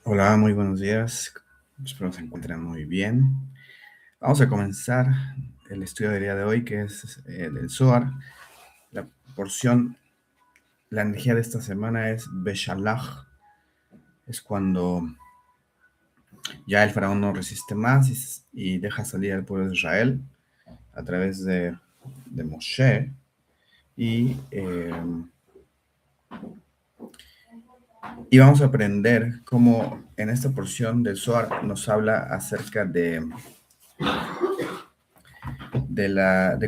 Hola, muy buenos días. Espero se encuentren muy bien. Vamos a comenzar el estudio del día de hoy, que es del Zohar. La porción, la energía de esta semana es Beshalach. Es cuando ya el faraón no resiste más y deja salir al pueblo de Israel a través de Moshe. Y, eh, y vamos a aprender cómo en esta porción del Zohar nos habla acerca de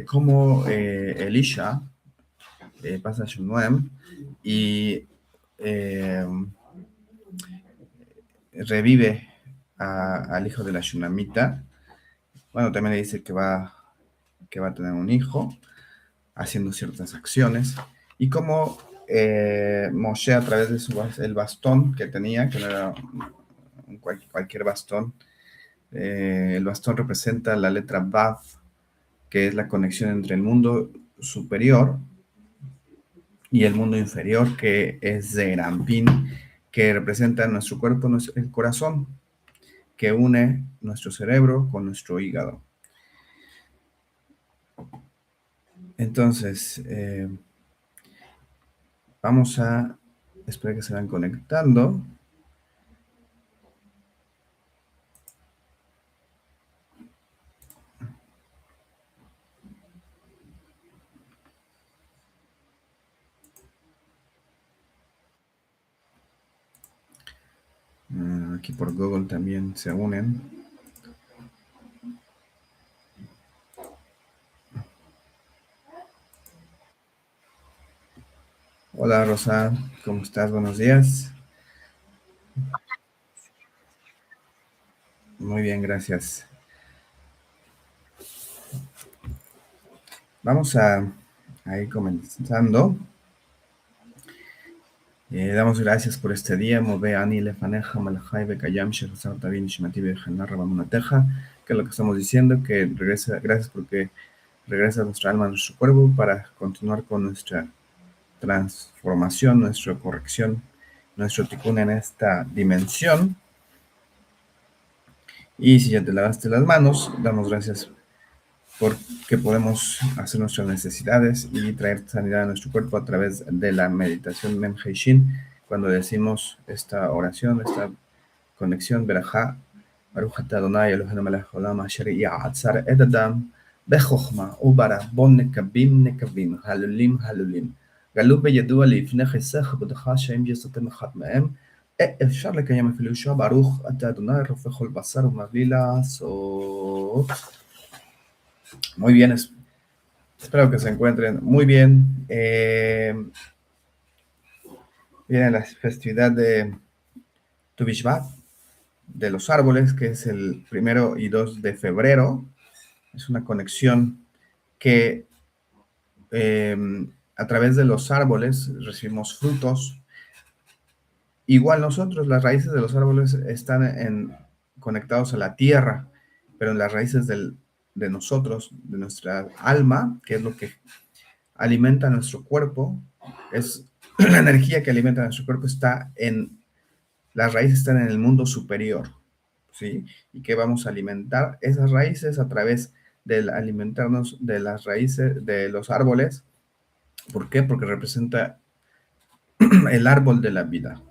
cómo Elisha pasa a Shunem y eh, revive al hijo de la Shunamita. Bueno, también le dice que va a tener un hijo, haciendo ciertas acciones. Y como Moshe, a través de el bastón que tenía, que no era cualquier bastón, el bastón representa la letra Vav, que es la conexión entre el mundo superior y el mundo inferior, que es Zerampin, que representa nuestro cuerpo, el corazón, que une nuestro cerebro con nuestro hígado. Entonces, vamos a esperar que se van conectando. Aquí por Google también se unen. Hola Rosa, ¿cómo estás? Buenos días. Muy bien, gracias. Vamos a ir comenzando. Damos gracias por este día. Move ani lefaneja malachai bekayam shechazar tavin shimati bejanar rabamunateja. Que es lo que estamos diciendo, que regresa, gracias porque regresa nuestra alma a nuestro cuerpo para continuar con nuestra transformación, nuestra corrección, nuestro tikkun en esta dimensión. Y si ya te lavaste las manos, damos gracias porque podemos hacer nuestras necesidades y traer sanidad a nuestro cuerpo a través de la meditación Mem Heishin. Cuando decimos esta oración, esta conexión, Berajá, Baruch atah Adonai Eloheinu melech haolam asher ya'atzar et adam bechokma ubara bon nekabim nekabim halulim halulim גלו בידוע לפני חסך בדך שהם יסותם אחד מהם אפשר לקיים אפילו שעה ברוך אתה אדוני רופא כל בשר ומביא לעשות. Muy bien, espero que se encuentren muy bien. Viene la festividad de Tu Bishvat, de los árboles, que es el 1 y 2 de febrero. Es una conexión que eh, a través de los árboles recibimos frutos. Igual nosotros, las raíces de los árboles están conectados a la tierra, pero en las raíces de nosotros, de nuestra alma, que es lo que alimenta nuestro cuerpo, es la energía que alimenta nuestro cuerpo, las raíces están en el mundo superior, ¿sí? Y que vamos a alimentar esas raíces a través del alimentarnos de las raíces de los árboles. ¿Por qué? Porque representa el árbol de la vida.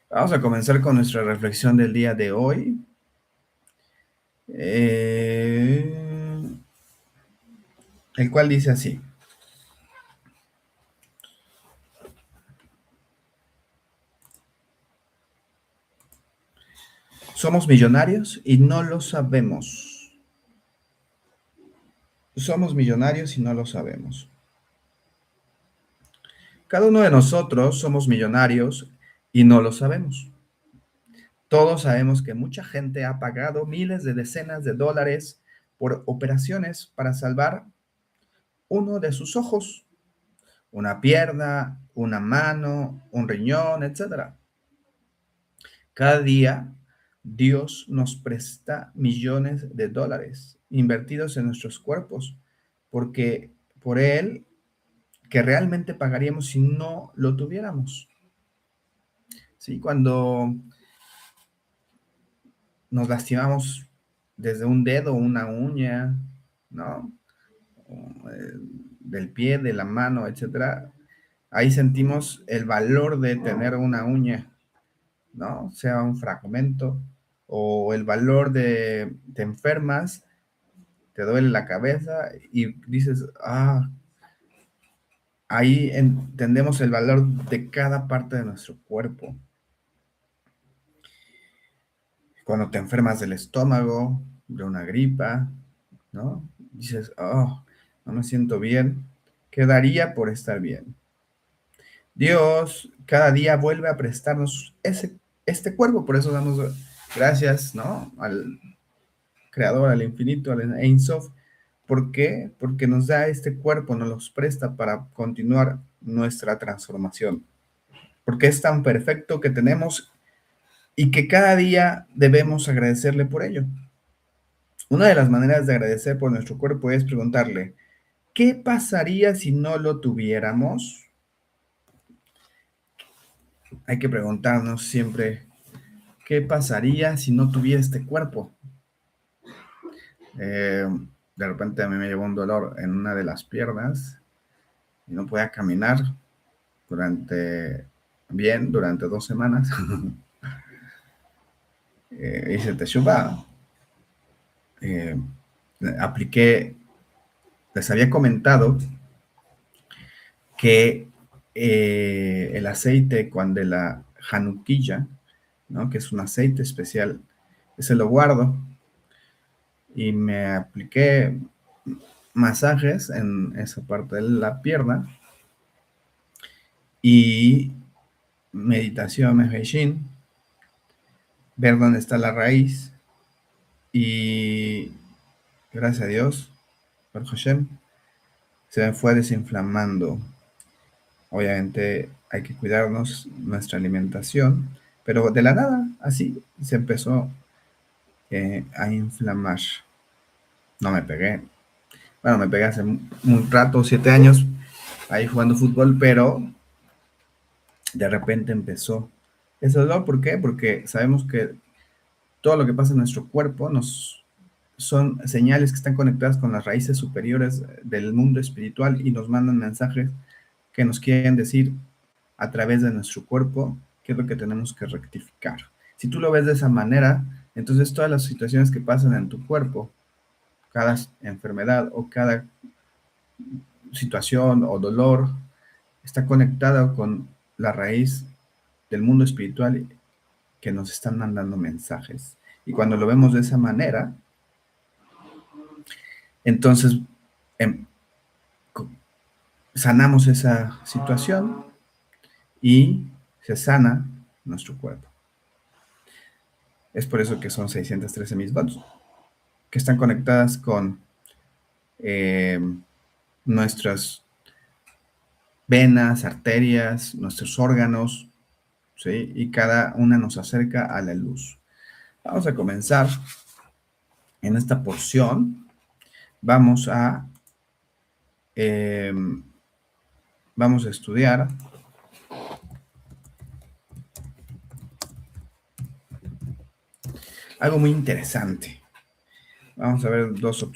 Vamos a comenzar con nuestra reflexión del día de hoy. El cual dice así: somos millonarios y no lo sabemos. Somos millonarios y no lo sabemos. Cada uno de nosotros somos millonarios y no lo sabemos. Todos sabemos que mucha gente ha pagado miles de decenas de dólares por operaciones para salvar uno de sus ojos, una pierna, una mano, un riñón, etc. Cada día Dios nos presta millones de dólares invertidos en nuestros cuerpos, porque por Él que realmente pagaríamos si no lo tuviéramos. ¿sí? Cuando nos lastimamos desde un dedo, una uña, ¿no? Del pie, de la mano, etcétera, ahí sentimos el valor de tener una uña, ¿no? Sea un fragmento, o el valor de te enfermas, te duele la cabeza y dices, ahí entendemos el valor de cada parte de nuestro cuerpo. Cuando te enfermas del estómago, de una gripa, ¿no? Dices, no me siento bien. ¿Qué daría por estar bien? Dios cada día vuelve a prestarnos este cuerpo, por eso damos gracias, ¿no? Al Creador, al infinito, al Ein Sof. ¿Por qué? Porque nos da este cuerpo, nos los presta para continuar nuestra transformación. Porque es tan perfecto que tenemos y que cada día debemos agradecerle por ello. Una de las maneras de agradecer por nuestro cuerpo es preguntarle, ¿qué pasaría si no lo tuviéramos? Hay que preguntarnos siempre, ¿qué pasaría si no tuviera este cuerpo? De repente a mí me llegó un dolor en una de las piernas y no podía caminar durante 2 semanas. Hice teshuva. Eh, Apliqué, les había comentado que el aceite cuando de la januquilla, ¿no? Que es un aceite especial, ese lo guardo y me apliqué masajes en esa parte de la pierna y meditación, Meheshin, ver dónde está la raíz y gracias a Dios, por Hashem, se me fue desinflamando. Obviamente hay que cuidarnos nuestra alimentación, pero de la nada, así se empezó a inflamar. No me pegué. Bueno, me pegué hace un rato, 7 años, ahí jugando fútbol, pero de repente empezó ese dolor. ¿Por qué? Porque sabemos que todo lo que pasa en nuestro cuerpo son señales que están conectadas con las raíces superiores del mundo espiritual y nos mandan mensajes que nos quieren decir a través de nuestro cuerpo qué es lo que tenemos que rectificar. Si tú lo ves de esa manera, entonces todas las situaciones que pasan en tu cuerpo, cada enfermedad o cada situación o dolor, está conectada con la raíz del mundo espiritual que nos están mandando mensajes. Y cuando lo vemos de esa manera, entonces em, sanamos esa situación y se sana nuestro cuerpo. Es por eso que son 613 mitzvot, que están conectadas con nuestras venas, arterias, nuestros órganos, ¿sí? Y cada una nos acerca a la luz. Vamos a comenzar en esta porción. Vamos a estudiar algo muy interesante. Vamos a ver dos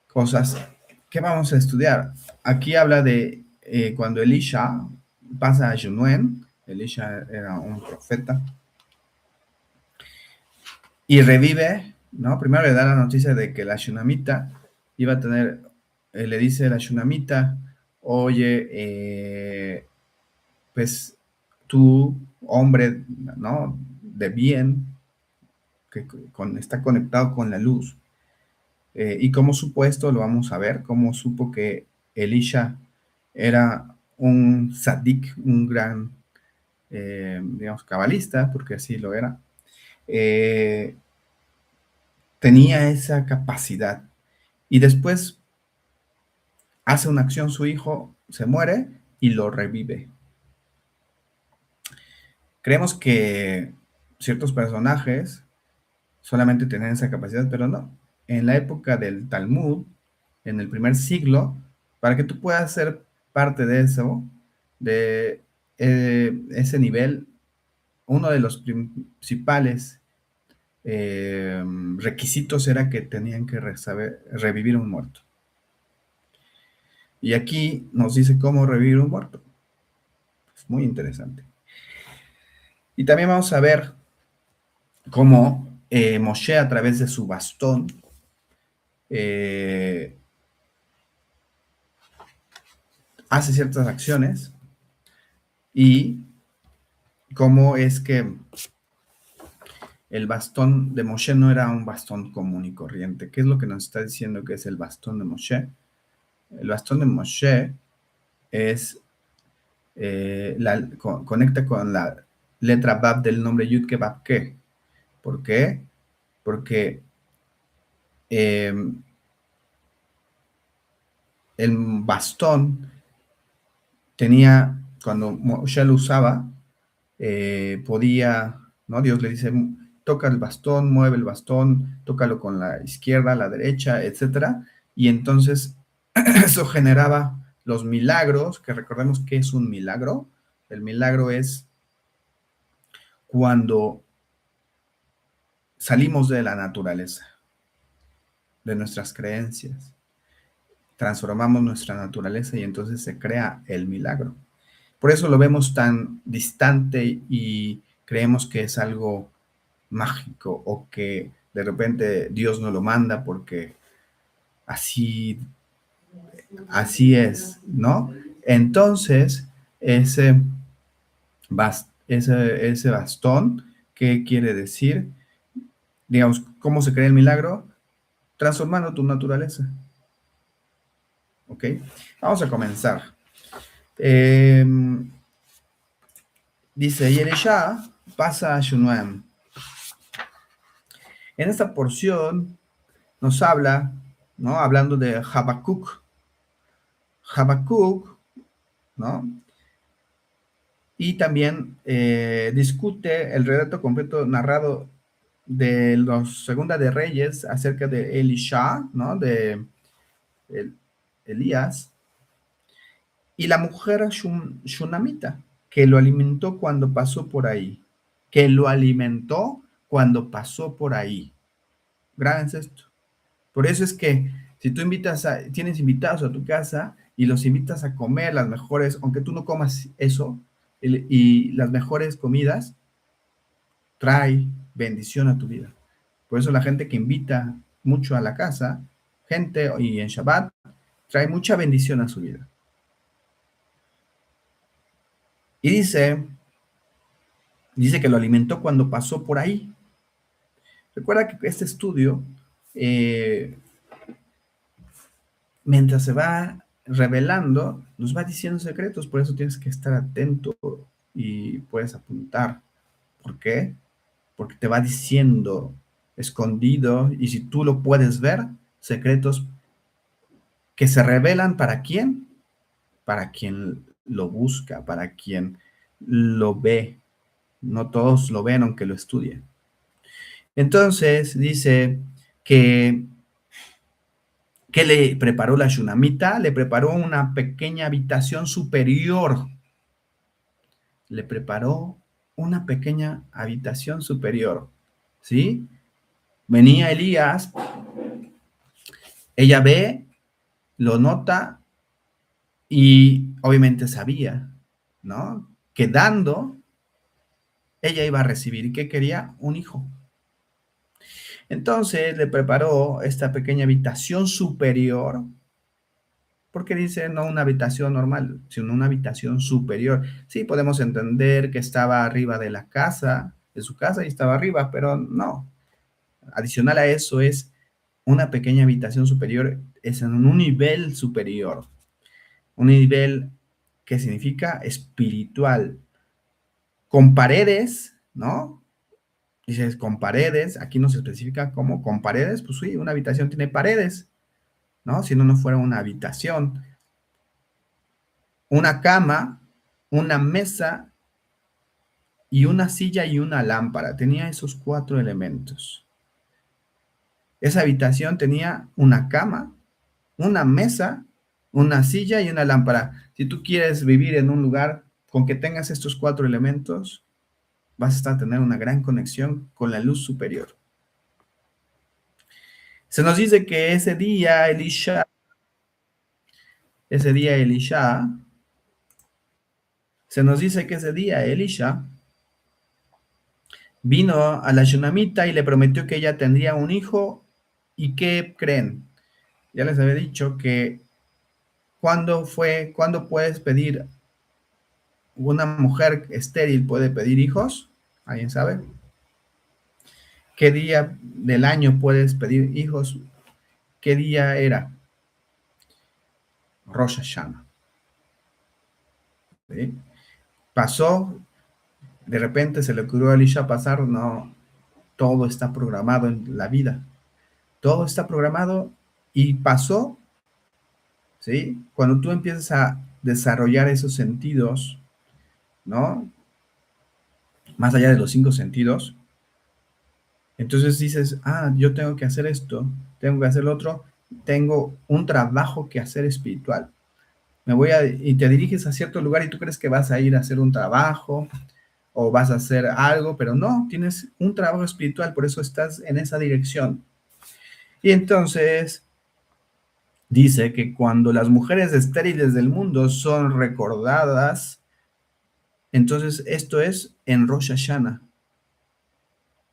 cosas que vamos a estudiar. Aquí habla de cuando Elisha pasa a Junuen. Elisha era un profeta y revive, ¿no? Primero le da la noticia de que la Shunamita iba a tener, le dice la Shunamita, oye, pues tú, hombre, ¿no? De bien, que está conectado con la luz. Y cómo supo esto, lo vamos a ver, cómo supo que Elisha era un sadik, un gran, digamos, cabalista, porque así lo era. Tenía esa capacidad. Y después hace una acción, su hijo se muere y lo revive. Creemos que ciertos personajes solamente tenían esa capacidad, pero no. En la época del Talmud, en el primer siglo, para que tú puedas ser parte de eso, de ese nivel, uno de los principales requisitos era que tenían que saber revivir un muerto. Y aquí nos dice cómo revivir un muerto. Es muy interesante. Y también vamos a ver cómo Moshe, a través de su bastón, hace ciertas acciones y cómo es que el bastón de Moshe no era un bastón común y corriente. ¿Qué es lo que nos está diciendo que es el bastón de Moshe? El bastón de Moshe es, conecta con la letra Bab del nombre Yud-Ke Bab-Ke. ¿Por qué? Porque eh, el bastón tenía, cuando Moshe lo usaba, podía, ¿no? Dios le dice, toca el bastón, mueve el bastón, tócalo con la izquierda, la derecha, etcétera. Y entonces eso generaba los milagros, que recordemos que es un milagro. El milagro es cuando salimos de la naturaleza, de nuestras creencias, transformamos nuestra naturaleza y entonces se crea el milagro. Por eso lo vemos tan distante y creemos que es algo mágico o que de repente Dios nos lo manda porque así, así es, ¿no? Entonces, ese bastón, ¿qué quiere decir? Digamos, ¿cómo se crea el milagro? Transformando tu naturaleza. ¿Ok? Vamos a comenzar. Dice, y Elisha pasa a Shunem. En esta porción nos habla, ¿no? Hablando de Habacuc. Habacuc, ¿no? Y también discute el relato completo narrado de los Segunda de Reyes acerca de Elisha, ¿no? De Elías, y la mujer Shunamita, que lo alimentó cuando pasó por ahí. Que lo alimentó cuando pasó por ahí. Grábense esto. Por eso es que si tú tienes invitados a tu casa y los invitas a comer las mejores, aunque tú no comas eso, y las mejores comidas, trae bendición a tu vida. Por eso la gente que invita mucho a la casa, gente y en Shabbat, trae mucha bendición a su vida. Y dice que lo alimentó cuando pasó por ahí. Recuerda que este estudio, mientras se va revelando, nos va diciendo secretos, por eso tienes que estar atento y puedes apuntar. ¿Por qué? Porque te va diciendo escondido y si tú lo puedes ver, secretos que se revelan para quién, para quien lo busca, para quien lo ve. No todos lo ven aunque lo estudien. Entonces dice que ¿qué le preparó la Shunamita? Le preparó una pequeña habitación superior. Le preparó una pequeña habitación superior. ¿Sí? Venía Elías, ella ve, lo nota y obviamente sabía, ¿no? Que dando, ella iba a recibir. ¿Qué quería? Un hijo. Entonces le preparó esta pequeña habitación superior. Porque dice no una habitación normal, sino una habitación superior. Sí, podemos entender que estaba arriba de la casa, de su casa y estaba arriba, pero no. Adicional a eso es una pequeña habitación superior, es en un nivel superior. Un nivel que significa espiritual. Con paredes, ¿no? Dices, con paredes, aquí no se especifica cómo, con paredes, pues sí, una habitación tiene paredes, ¿no? Si no, no fuera una habitación. Una cama, una mesa y una silla y una lámpara. Tenía esos 4 elementos. Esa habitación tenía una cama, una mesa, una silla y una lámpara. Si tú quieres vivir en un lugar con que tengas estos 4 elementos, vas a tener una gran conexión con la luz superior. Se nos dice que ese día Elisha vino a la Shunamita y le prometió que ella tendría un hijo. ¿Y qué creen? Ya les había dicho que ¿cuándo puedes pedir, una mujer estéril puede pedir hijos? ¿Alguien sabe? ¿Qué día del año puedes pedir hijos? ¿Qué día era? Rosh Hashanah. ¿Sí? Pasó, de repente se le ocurrió a Elisha pasar, no, todo está programado en la vida. Todo está programado y pasó, ¿sí? Cuando tú empiezas a desarrollar esos sentidos, ¿no? Más allá de los 5 sentidos, entonces dices, yo tengo que hacer esto, tengo que hacer lo otro, tengo un trabajo que hacer espiritual. Y te diriges a cierto lugar y tú crees que vas a ir a hacer un trabajo o vas a hacer algo, pero no, tienes un trabajo espiritual, por eso estás en esa dirección. Y entonces dice que cuando las mujeres estériles del mundo son recordadas, entonces esto es en Rosh Hashanah.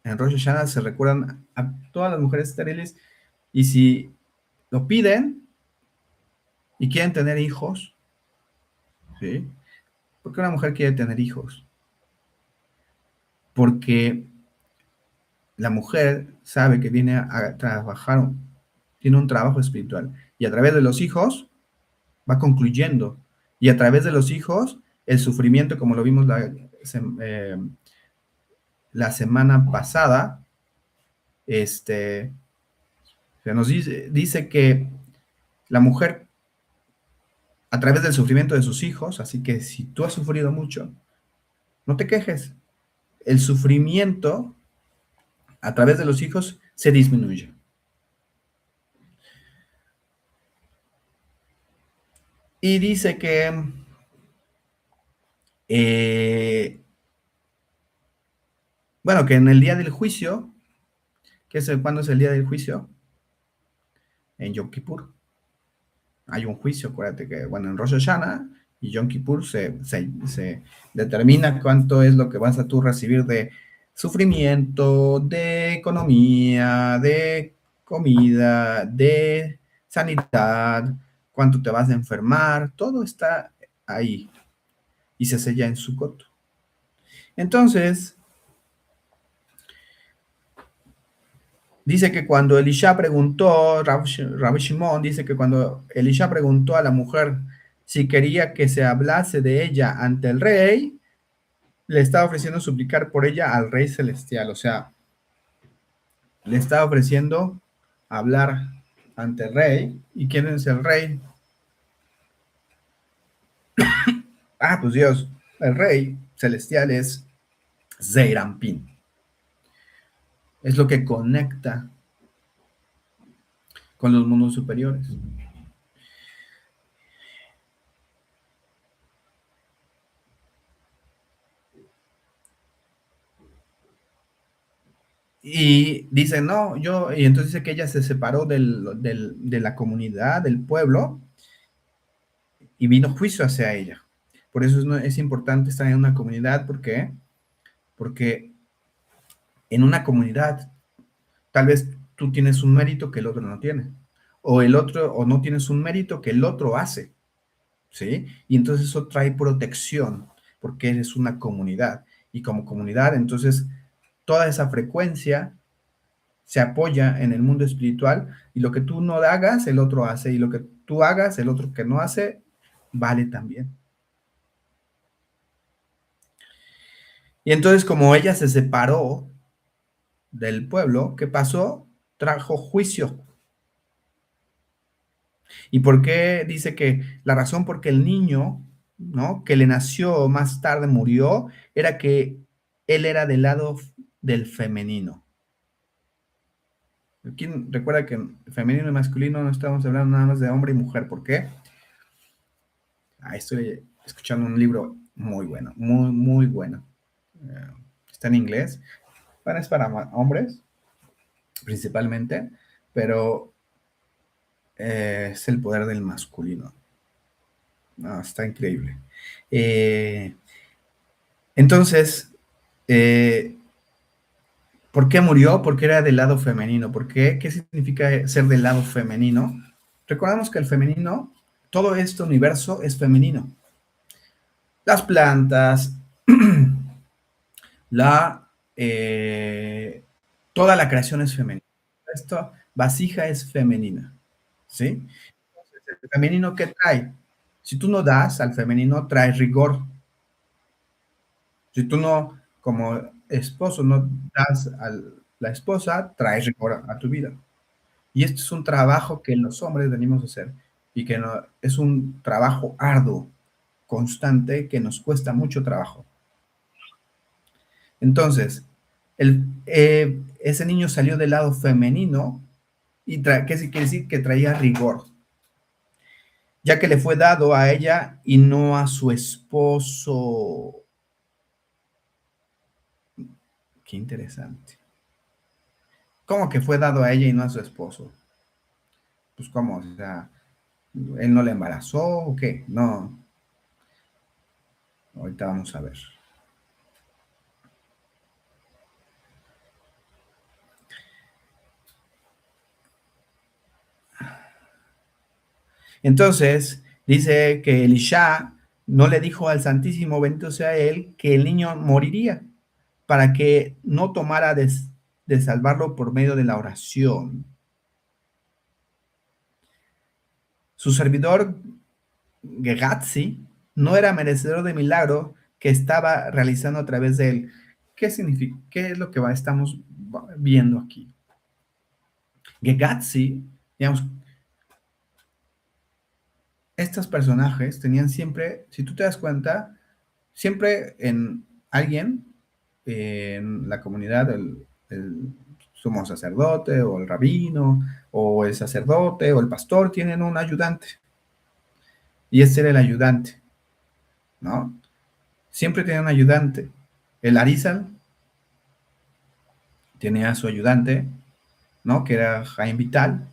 En Rosh Hashanah se recuerdan a todas las mujeres estériles y si lo piden y quieren tener hijos, ¿sí? ¿Por qué una mujer quiere tener hijos? Porque la mujer sabe que viene a trabajar, tiene un trabajo espiritual y a través de los hijos va concluyendo y a través de los hijos el sufrimiento, como lo vimos la semana pasada, se nos dice que la mujer a través del sufrimiento de sus hijos, así que si tú has sufrido mucho, no te quejes, el sufrimiento a través de los hijos se disminuye. Y dice que bueno, que en el día del juicio, ¿cuándo es el día del juicio? En Yom Kippur. Hay un juicio, acuérdate que, bueno, en Rosh Hashanah y Yom Kippur se determina cuánto es lo que vas a tú recibir de sufrimiento, de economía, de comida, de sanidad, cuánto te vas a enfermar, todo está ahí y se sella en Sukkot. Entonces, dice que cuando Elisha preguntó, Rabbi Shimon dice que cuando Elisha preguntó a la mujer si quería que se hablase de ella ante el rey, le estaba ofreciendo suplicar por ella al rey celestial, o sea, le estaba ofreciendo hablar ante el rey. ¿Y quién es el rey? Pues Dios, el rey celestial es Zeir Anpin. Es lo que conecta con los mundos superiores. Y dice, no, y entonces dice que ella se separó de la comunidad, del pueblo, y vino juicio hacia ella. Por eso es importante estar en una comunidad, ¿por qué? Porque en una comunidad, tal vez tú tienes un mérito que el otro no tiene, o no tienes un mérito que el otro hace, ¿sí? Y entonces eso trae protección, porque eres una comunidad, y como comunidad, entonces, toda esa frecuencia se apoya en el mundo espiritual y lo que tú no hagas, el otro hace y lo que tú hagas, el otro que no hace, vale también. Y entonces como ella se separó del pueblo, ¿qué pasó? Trajo juicio. ¿Y por qué dice que la razón por qué el niño, ¿no? Que le nació más tarde murió, era que él era del lado del femenino? ¿Quién recuerda que femenino y masculino no estamos hablando nada más de hombre y mujer? ¿Por qué? Estoy escuchando un libro Muy bueno, muy, muy bueno. Eh, Está en inglés. Bueno, es para hombres principalmente, pero es el poder del masculino. No, está increíble. Eh, entonces, eh, ¿por qué murió? Porque era del lado femenino. ¿Por qué? ¿Qué significa ser del lado femenino? Recordamos que el femenino, todo este universo es femenino. Las plantas, la, eh, toda la creación es femenina. Esta vasija es femenina, ¿sí? ¿El femenino qué trae? Si tú no das al femenino, trae rigor. Si tú no, como esposo, no das a la esposa, trae rigor a tu vida. Y esto es un trabajo que los hombres venimos a hacer y que no, es un trabajo arduo, constante, que nos cuesta mucho trabajo. Entonces, ese niño salió del lado femenino y ¿qué quiere decir? Que traía rigor, ya que le fue dado a ella y no a su esposo. Qué interesante. ¿Cómo que fue dado a ella y no a su esposo? Pues cómo, o sea, él no la embarazó o qué, no, ahorita vamos a ver. Entonces, dice que Elisha no le dijo al Santísimo, bendito sea él, que el niño moriría, para que no tomara de salvarlo por medio de la oración. Su servidor Gehazi no era merecedor de milagro que estaba realizando a través de él. ¿Qué significa? ¿Qué es lo que estamos viendo aquí? Gehazi, digamos, estos personajes tenían siempre, si tú te das cuenta, siempre en alguien, en la comunidad, el sumo sacerdote o el rabino o el sacerdote o el pastor tienen un ayudante. Y ese era el ayudante, ¿no? Siempre tenía un ayudante. El Arizal tenía a su ayudante, ¿no? Que era Jaime Vital,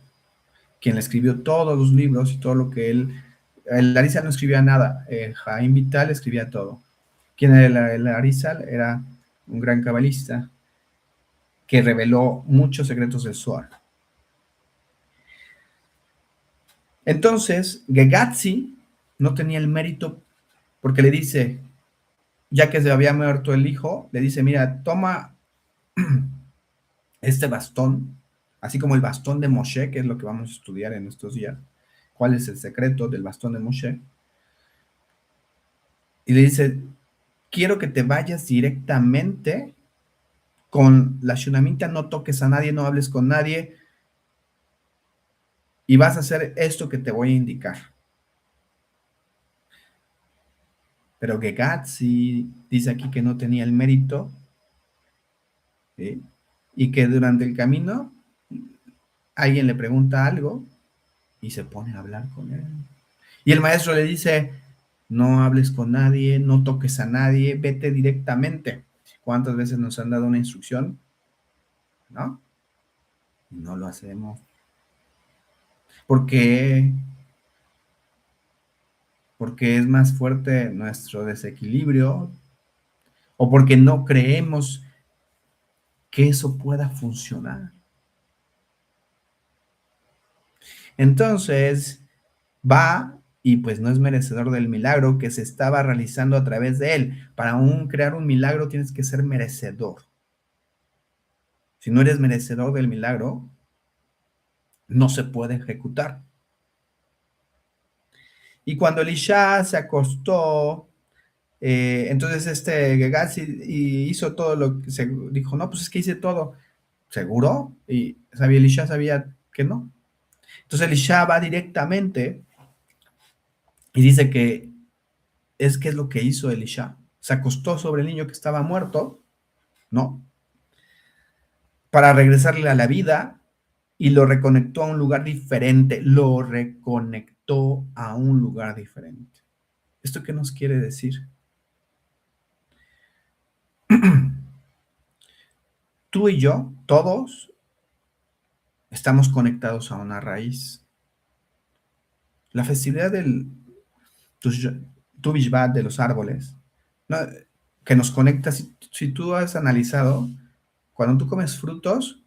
quien le escribió todos los libros y todo lo que él... El Arizal no escribía nada, Jaime Vital escribía todo. ¿Quién era el Arizal? Era un gran cabalista que reveló muchos secretos del Zohar. Entonces, Gehazi no tenía el mérito porque le dice, ya que se había muerto el hijo, le dice, mira, toma este bastón, así como el bastón de Moshe, que es lo que vamos a estudiar en estos días, cuál es el secreto del bastón de Moshe, y le dice, quiero que te vayas directamente con la Shunamita, no toques a nadie, no hables con nadie, y vas a hacer esto que te voy a indicar. Pero Gehazi dice aquí que no tenía el mérito, ¿sí? Y que durante el camino alguien le pregunta algo y se pone a hablar con él. Y el maestro le dice, no hables con nadie, no toques a nadie, vete directamente. ¿Cuántas veces nos han dado una instrucción? ¿No? No lo hacemos. ¿Por qué? Porque es más fuerte nuestro desequilibrio o porque no creemos que eso pueda funcionar. Entonces, va y pues no es merecedor del milagro que se estaba realizando a través de él. Para crear un milagro tienes que ser merecedor. Si no eres merecedor del milagro, no se puede ejecutar. Y cuando Elisha se acostó, entonces Gehazi hizo todo lo que se dijo, no, pues es que hice todo. ¿Seguro? Y Elisha sabía que no. Entonces Elisha va directamente y dice que es lo que hizo Elisha. Se acostó sobre el niño que estaba muerto, ¿no? Para regresarle a la vida y lo reconectó a un lugar diferente. Lo reconectó a un lugar diferente. ¿Esto qué nos quiere decir? Tú y yo, todos, estamos conectados a una raíz. La festividad del Tush- Tu Bishvat de los árboles, ¿no? Que nos conecta, si tú has analizado, cuando tú comes frutos,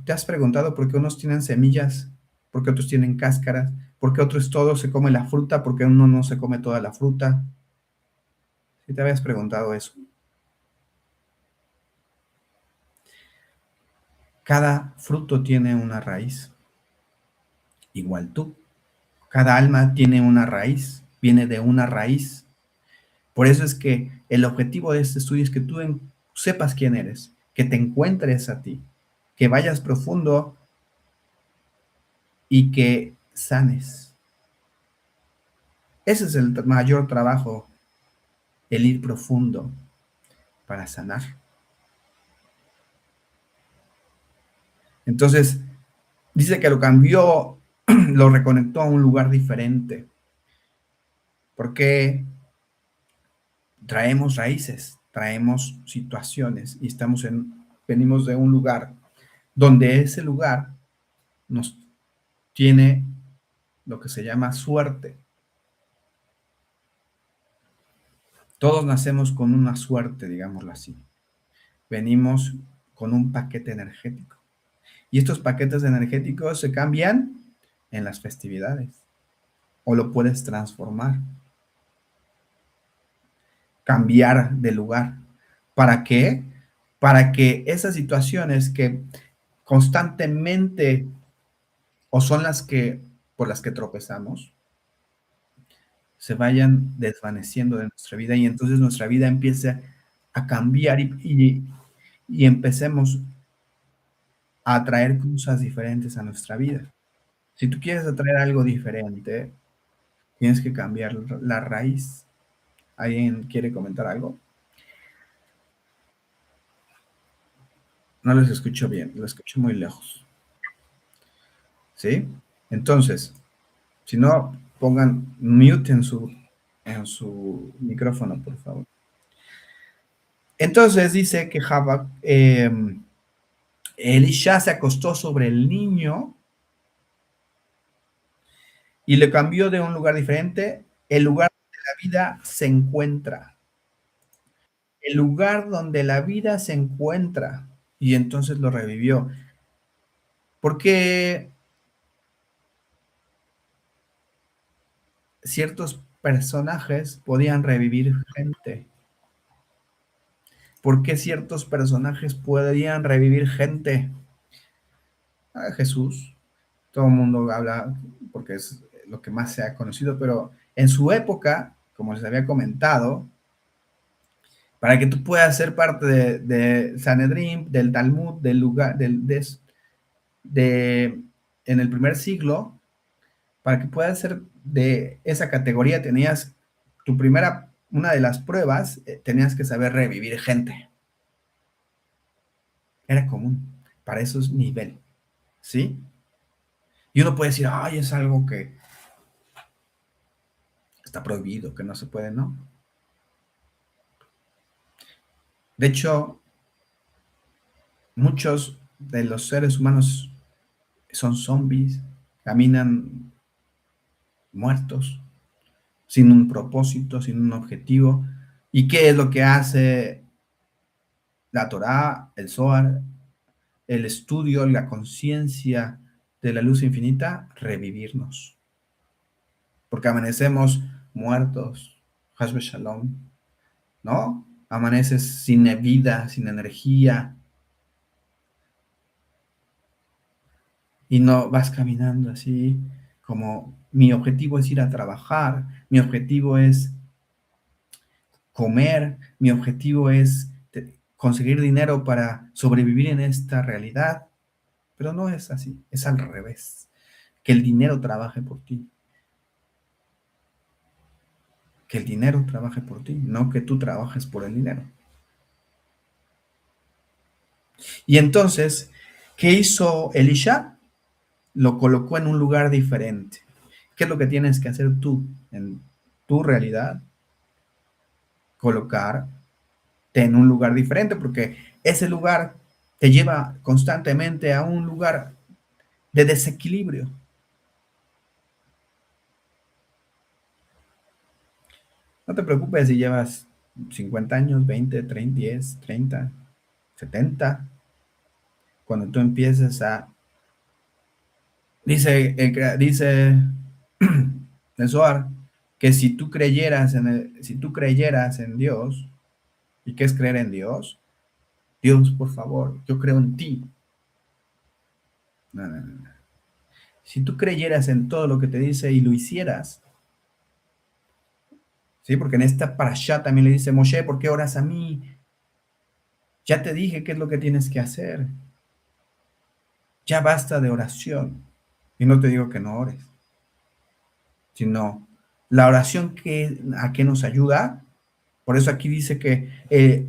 te has preguntado por qué unos tienen semillas, por qué otros tienen cáscaras, por qué otros todo se come la fruta, por qué uno no se come toda la fruta. Si te habías preguntado eso. Cada fruto tiene una raíz, igual tú. Cada alma tiene una raíz, viene de una raíz. Por eso es que el objetivo de este estudio es que tú sepas quién eres, que te encuentres a ti, que vayas profundo y que sanes. Ese es el mayor trabajo, el ir profundo para sanar. Entonces, dice que lo cambió, lo reconectó a un lugar diferente, porque traemos raíces, traemos situaciones y venimos de un lugar donde ese lugar nos tiene lo que se llama suerte. Todos nacemos con una suerte, digámoslo así. Venimos con un paquete energético. Y estos paquetes energéticos se cambian en las festividades o lo puedes transformar, cambiar de lugar. ¿Para qué? Para que esas situaciones que constantemente o son las que por las que tropezamos se vayan desvaneciendo de nuestra vida y entonces nuestra vida empiece a cambiar y empecemos a atraer cosas diferentes a nuestra vida. Si tú quieres atraer algo diferente, tienes que cambiar la raíz. ¿Alguien quiere comentar algo? No los escucho bien, los escucho muy lejos. ¿Sí? Entonces, si no, pongan mute en su micrófono, por favor. Entonces dice que Elisha se acostó sobre el niño y le cambió de un lugar diferente, el lugar donde la vida se encuentra. El lugar donde la vida se encuentra. Y entonces lo revivió. Porque ciertos personajes podían revivir gente. ¿Por qué ciertos personajes podían revivir gente? Jesús, todo el mundo habla porque es lo que más se ha conocido, pero en su época, como les había comentado, para que tú puedas ser parte de Sanedrín, del Talmud, del lugar, de, en el primer siglo, para que puedas ser de esa categoría, una de las pruebas, tenías que saber revivir gente. Era común, para esos niveles, ¿sí? Y uno puede decir, ay, es algo que está prohibido, que no se puede, ¿no? De hecho, muchos de los seres humanos son zombies, caminan muertos, sin un propósito, sin un objetivo. ¿Y qué es lo que hace la Torá, el Zohar, el estudio, la conciencia de la luz infinita? Revivirnos. Porque amanecemos muertos, Hasbe Shalom, ¿no? Amaneces sin vida, sin energía, y no vas caminando así como mi objetivo es ir a trabajar, mi objetivo es comer, mi objetivo es conseguir dinero para sobrevivir en esta realidad, pero no es así, es al revés, que el dinero trabaje por ti, que el dinero trabaje por ti, no que tú trabajes por el dinero. Y entonces, ¿qué hizo Elisha? Lo colocó en un lugar diferente. ¿Qué es lo que tienes que hacer tú en tu realidad? Colocar en un lugar diferente, porque ese lugar te lleva constantemente a un lugar de desequilibrio. No te preocupes si llevas 50 años, 20, 30, 10, 30, 70. Cuando tú empieces a... Dice el Zohar que si tú creyeras en Dios, ¿y qué es creer en Dios? Dios, por favor, yo creo en ti. No, no, no. Si tú creyeras en todo lo que te dice y lo hicieras, ¿sí? Porque en esta parashá también le dice, Moshe, ¿por qué oras a mí? Ya te dije qué es lo que tienes que hacer. Ya basta de oración. Y no te digo que no ores, sino la oración a qué nos ayuda. Por eso aquí dice que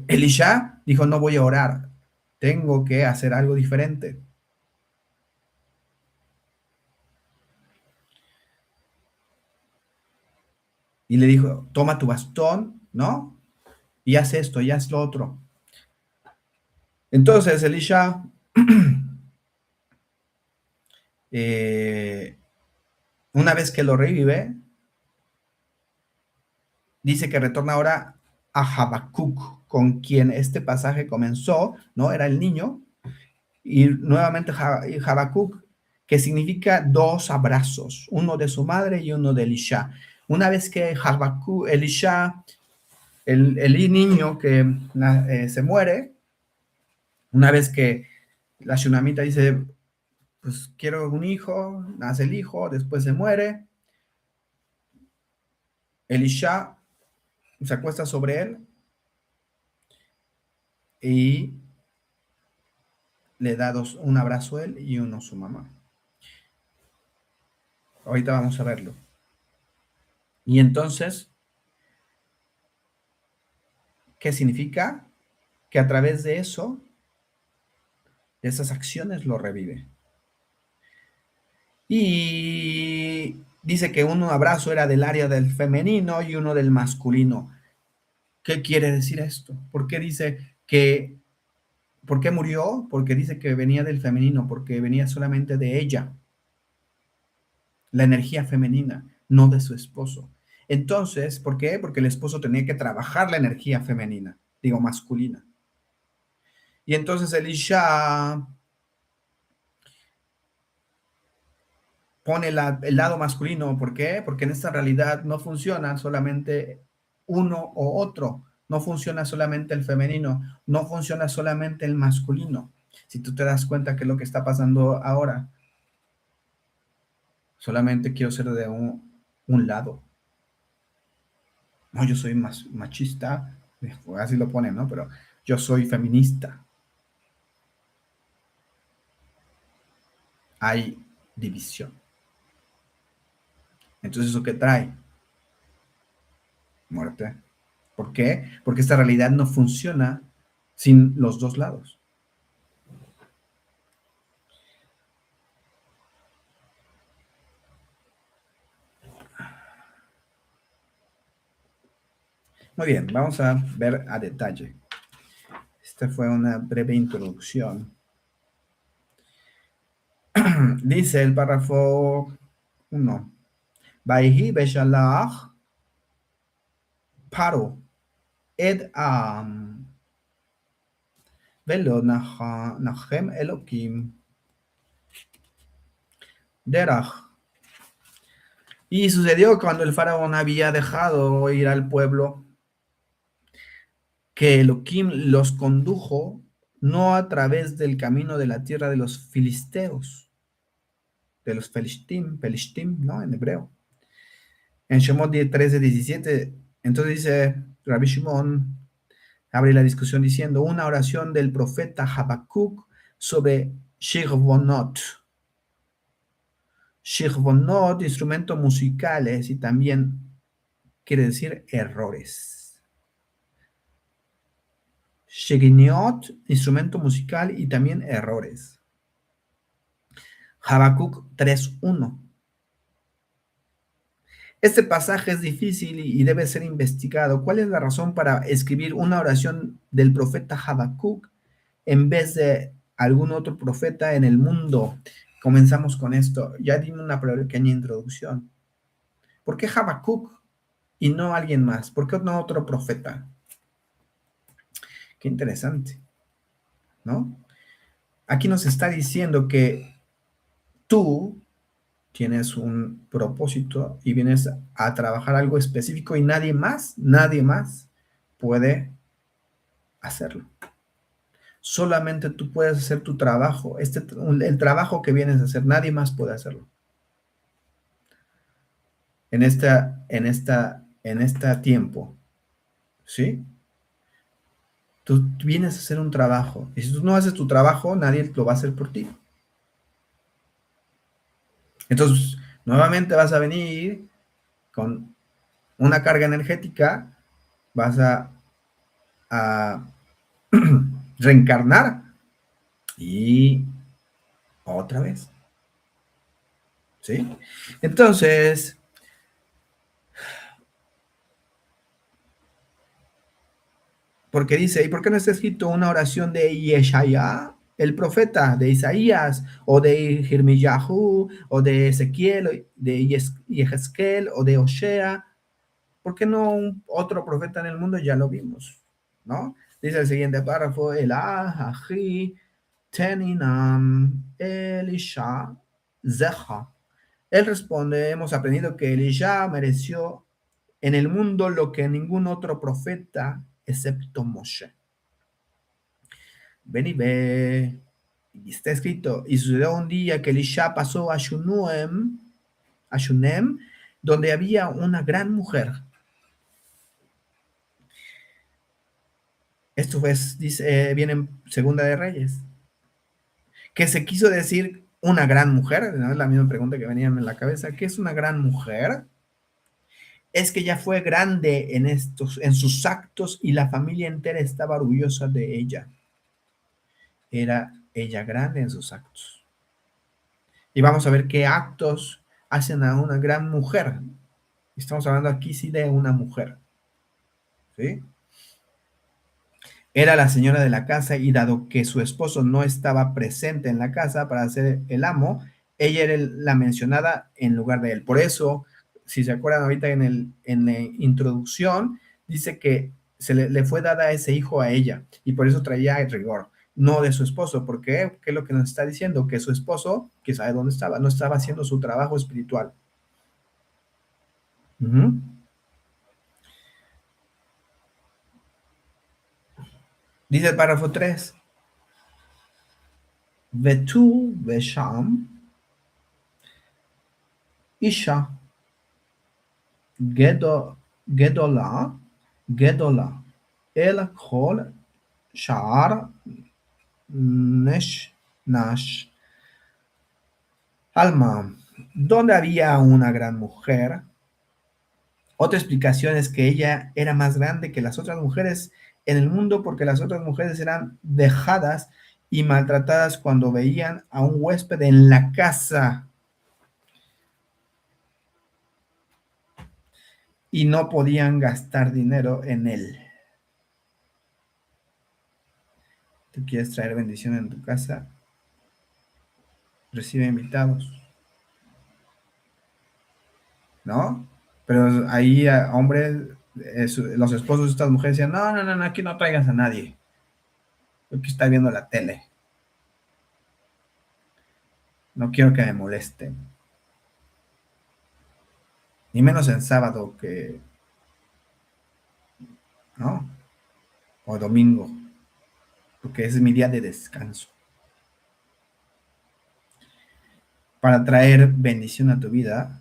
Elisha dijo, no voy a orar, tengo que hacer algo diferente. Y le dijo, toma tu bastón, ¿no? Y haz esto, y haz lo otro. Entonces Elisha una vez que lo revive, dice que retorna ahora a Habacuc, con quien este pasaje comenzó, ¿no? Era el niño, y nuevamente Habacuc, que significa dos abrazos, uno de su madre y uno de Elisha. Una vez que Habacuc, Elisha, el niño que se muere, una vez que la Shunamita dice, pues quiero un hijo, nace el hijo, después se muere, Elisha se acuesta sobre él y le da un abrazo a él y uno a su mamá. Ahorita vamos a verlo. Y entonces, ¿qué significa? Que a través de eso, de esas acciones, lo revive. Y dice que un abrazo era del área del femenino y uno del masculino. ¿Qué quiere decir esto? ¿Por qué dice que... ¿Por qué murió? Porque dice que venía del femenino, porque venía solamente de ella, la energía femenina, no de su esposo. Entonces, ¿por qué? Porque el esposo tenía que trabajar la energía femenina, digo masculina. Y entonces Elisha pone el lado masculino. ¿Por qué? Porque en esta realidad no funciona solamente uno o otro. No funciona solamente el femenino. No funciona solamente el masculino. Si tú te das cuenta que es lo que está pasando ahora, solamente quiero ser de un lado. No, yo soy más machista, así lo ponen, ¿no? Pero yo soy feminista. Hay división. Entonces, ¿eso qué trae? Muerte. ¿Por qué? Porque esta realidad no funciona sin los dos lados. Muy bien, vamos a ver a detalle. Esta fue una breve introducción. Dice el párrafo 1. Vaihi beshalach paro ed am velo nachem elokim derach. Y sucedió cuando el faraón había dejado ir al pueblo que Elohim los condujo no a través del camino de la tierra de los filisteos, de los Pelishtim, ¿no? En hebreo. En Shemot 13:17, entonces dice Rabbi Shimon, abre la discusión diciendo, una oración del profeta Habacuc sobre Shirvonot. Shirvonot, instrumentos musicales y también quiere decir errores. Sheginiot, instrumento musical y también errores. Habacuc 3:1. Este pasaje es difícil y debe ser investigado. ¿Cuál es la razón para escribir una oración del profeta Habacuc en vez de algún otro profeta en el mundo? Comenzamos con esto. Ya dimos una pequeña introducción. ¿Por qué Habacuc y no alguien más? ¿Por qué no otro profeta? Qué interesante, ¿no? Aquí nos está diciendo que tú tienes un propósito y vienes a trabajar algo específico y nadie más puede hacerlo. Solamente tú puedes hacer tu trabajo, el trabajo que vienes a hacer, nadie más puede hacerlo. En este tiempo, ¿sí? Tú vienes a hacer un trabajo y si tú no haces tu trabajo, nadie lo va a hacer por ti. Entonces, nuevamente vas a venir con una carga energética, vas a reencarnar y otra vez, ¿sí? Entonces, porque dice, ¿y por qué no está escrito una oración de Yeshaya, el profeta, de Isaías, o de Jeremiyahu, o de Ezequiel, de Yehezkel, o de Osea? ¿Por qué no otro profeta en el mundo? Ya lo vimos, ¿no? Dice el siguiente párrafo, Elah, Ahi, Teninam, Elisha, Zeha. Él responde, hemos aprendido que Elisha mereció en el mundo lo que ningún otro profeta, excepto Moshe. Ven y ve. Y está escrito, y sucedió un día que Elisha pasó a Shunem, donde había una gran mujer. Esto pues, dice, viene en Segunda de Reyes. Que se quiso decir una gran mujer, ¿no? Es la misma pregunta que venía en la cabeza. ¿Qué es una gran mujer? Es que ella fue grande en sus actos y la familia entera estaba orgullosa de ella. Era ella grande en sus actos. Y vamos a ver qué actos hacen a una gran mujer. Estamos hablando aquí sí de una mujer. ¿Sí? Era la señora de la casa y dado que su esposo no estaba presente en la casa para ser el amo, ella era la mencionada en lugar de él. Por eso, si se acuerdan ahorita en la introducción, dice que le fue dada ese hijo a ella y por eso traía el rigor, no de su esposo. ¿Por qué? ¿Qué es lo que nos está diciendo? Que su esposo, que sabe dónde estaba, no estaba haciendo su trabajo espiritual. Dice el párrafo 3. Vetu Vesham Isha Gedola El Kol Shar Nash Alma, donde había una gran mujer. Otra explicación es que ella era más grande que las otras mujeres en el mundo porque las otras mujeres eran dejadas y maltratadas cuando veían a un huésped en la casa y no podían gastar dinero en él. ¿Tú quieres traer bendición en tu casa? Recibe invitados, ¿no? Pero ahí, hombres, los esposos de estas mujeres decían, no, aquí no traigas a nadie. Aquí está viendo la tele. No quiero que me molesten. Ni menos en sábado que, ¿no? O domingo, porque ese es mi día de descanso. Para traer bendición a tu vida,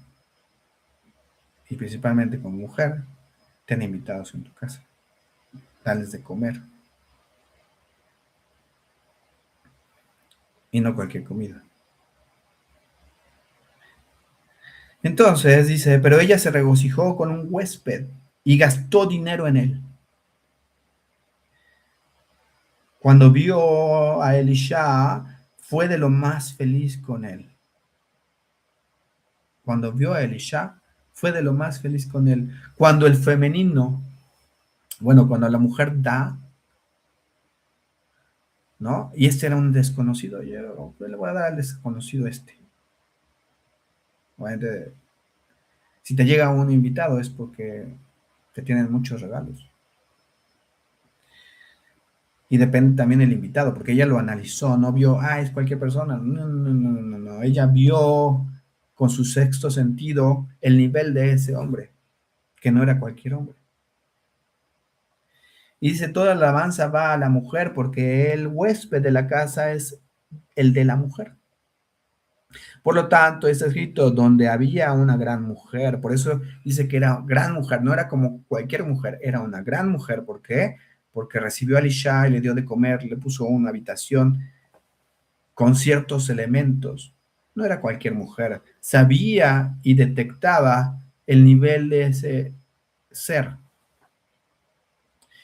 y principalmente como mujer, ten invitados en tu casa. Dales de comer. Y no cualquier comida. Entonces dice, pero ella se regocijó con un huésped y gastó dinero en él. Cuando vio a Elisha, fue de lo más feliz con él. Cuando vio a Elisha, Fue de lo más feliz con él. Cuando el femenino, bueno, cuando la mujer da, ¿no? Y este era un desconocido. Yo le voy a dar al desconocido este. Bueno, si te llega un invitado es porque te tienen muchos regalos. Y depende también el invitado, porque ella lo analizó, no vio, es cualquier persona. No, no, no, no, no. Ella vio con su sexto sentido el nivel de ese hombre, que no era cualquier hombre. Y dice, toda alabanza va a la mujer, porque el huésped de la casa es el de la mujer. Por lo tanto, está escrito donde había una gran mujer. Por eso dice que era gran mujer, no era como cualquier mujer, era una gran mujer. ¿Por qué? Porque recibió a Elisha y le dio de comer, le puso una habitación con ciertos elementos. No era cualquier mujer. Sabía y detectaba el nivel de ese ser.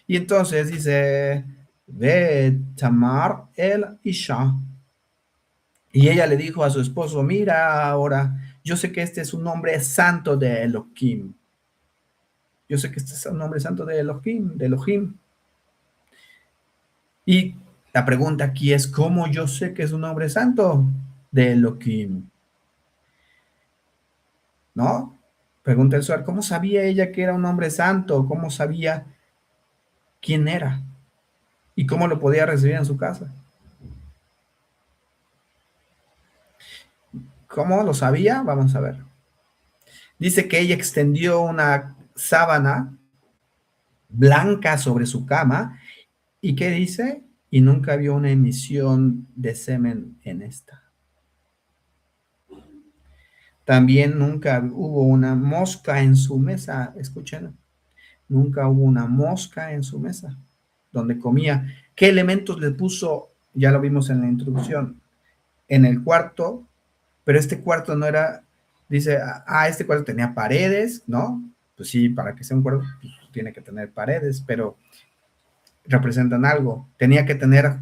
Y entonces dice, ve Tamar el Isha. Y ella le dijo a su esposo, mira ahora, yo sé que este es un nombre santo de Elohim. Yo sé que este es un nombre santo de Elohim, de Elohim. Y la pregunta aquí es, ¿cómo yo sé que es un nombre santo de Elohim? ¿No? Pregunta el Zohar, ¿cómo sabía ella que era un hombre santo? ¿Cómo sabía quién era? ¿Y cómo lo podía recibir en su casa? ¿Cómo lo sabía? Vamos a ver. Dice que ella extendió una sábana blanca sobre su cama. ¿Y qué dice? Y nunca vio una emisión de semen en esta. También nunca hubo una mosca en su mesa. Escuchen, nunca hubo una mosca en su mesa donde comía. ¿Qué elementos le puso? Ya lo vimos en la introducción. En el cuarto, pero este cuarto no era, dice, este cuarto tenía paredes, ¿no? Pues sí, para que sea un cuarto, pues, tiene que tener paredes, pero representan algo. Tenía que tener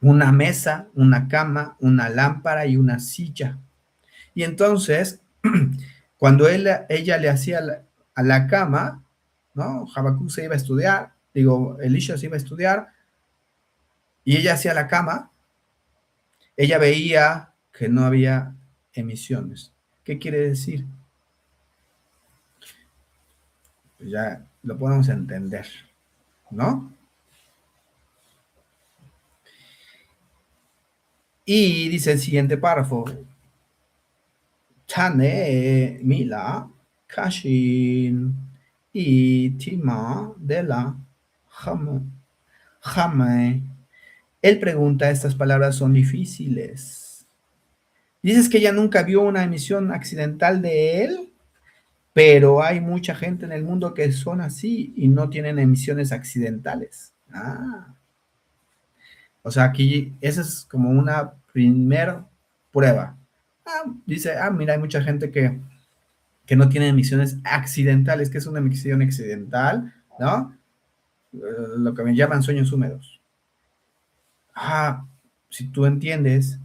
una mesa, una cama, una lámpara y una silla. Y entonces, cuando ella le hacía a la cama, ¿no? Habacuc se iba a estudiar, Elisha se iba a estudiar, y ella hacía la cama, ella veía que no había emisiones. ¿Qué quiere decir? Pues ya lo podemos entender, ¿no? Y dice el siguiente párrafo, Tane Mila Kashin y Tima de la Jame. Él pregunta, estas palabras son difíciles. Dices que ella nunca vio una emisión accidental de él, pero hay mucha gente en el mundo que son así y no tienen emisiones accidentales. O sea, aquí esa es como una primer prueba. Dice, mira, hay mucha gente que no tiene emisiones accidentales. ¿Qué es una emisión accidental? ¿No? Lo que me llaman sueños húmedos. Si tú entiendes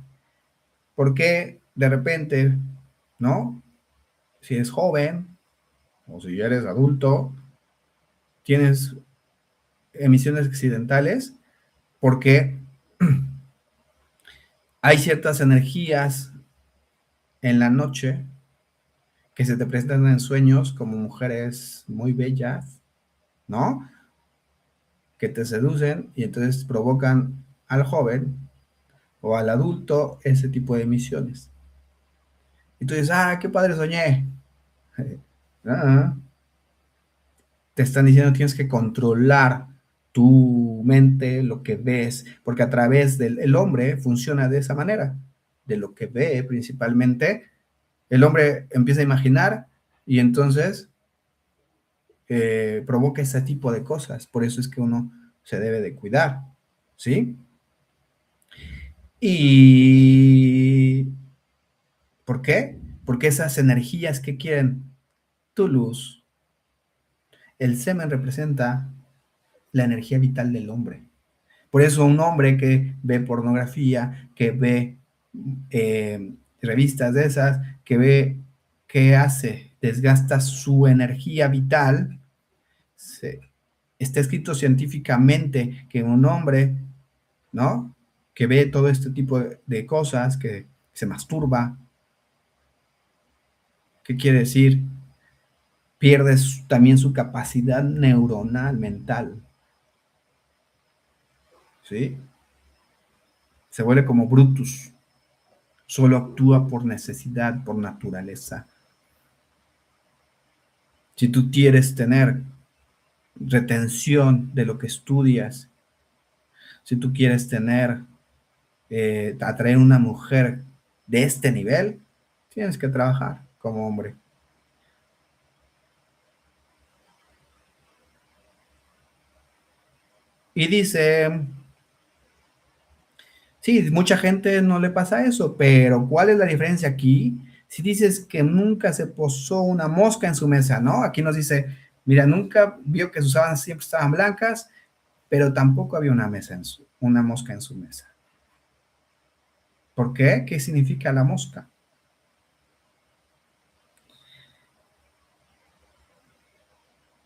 por qué de repente, ¿no? Si eres joven o si ya eres adulto, tienes emisiones accidentales, porque hay ciertas energías en la noche que se te presentan en sueños como mujeres muy bellas, ¿no? Que te seducen y entonces provocan al joven o al adulto ese tipo de emisiones. Y tú dices, qué padre soñé. Te están diciendo que tienes que controlar tu mente, lo que ves, porque a través del hombre funciona de esa manera, de lo que ve principalmente. El hombre empieza a imaginar y entonces provoca ese tipo de cosas. Por eso es que uno se debe de cuidar, ¿sí? ¿Y por qué? Porque esas energías que quieren tu luz, el semen representa la energía vital del hombre. Por eso un hombre que ve pornografía, que ve revistas de esas, que ve qué hace desgasta su energía vital. Está escrito científicamente que un hombre, ¿no? Que ve todo este tipo de cosas, que se masturba, ¿qué quiere decir? Pierde también su capacidad neuronal mental, ¿sí? Se vuelve como Brutus, solo actúa por necesidad, por naturaleza. Si tú quieres tener retención de lo que estudias, si tú quieres tener, atraer una mujer de este nivel, tienes que trabajar como hombre. Y dice, sí, mucha gente no le pasa eso, pero ¿cuál es la diferencia aquí? Si dices que nunca se posó una mosca en su mesa, ¿no? Aquí nos dice, mira, nunca vio que sus sábanas siempre estaban blancas, pero tampoco había una mosca en su mesa. ¿Por qué? ¿Qué significa la mosca?